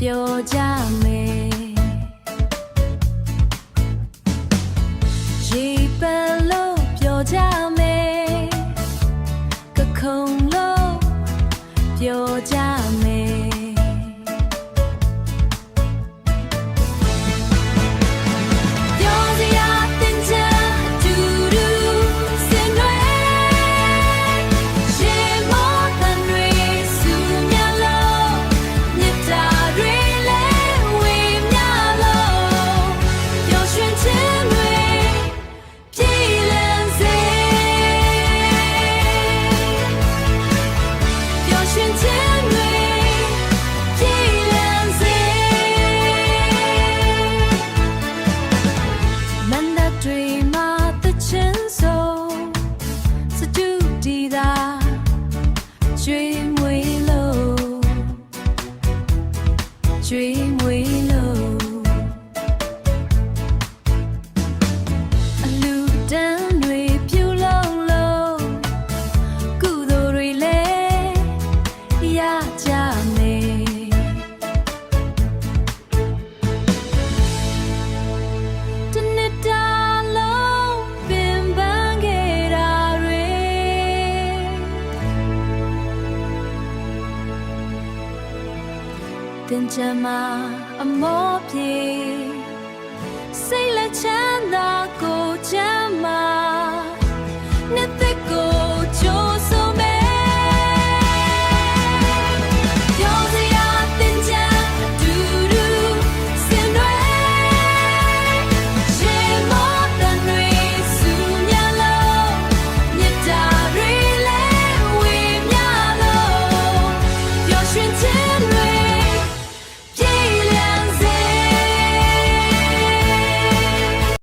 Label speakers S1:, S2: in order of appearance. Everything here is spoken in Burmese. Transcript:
S1: ပြောကြမယ်ရေပန်လို့ပြောကြမယ်ကခုံလို့ပြောကြမယ်ကျွေးမွေးလို့အလူတန်းတွေပြုလုံးလို့ကုသိုလ်တွေလည်းရကြမယ်တနေ့တာလုံးပင်ပန်းခဲ့တာတွေတင်ချင်မှာအမောပြေစိတ်လက်ချမ်းသာကိုချမ်းသာ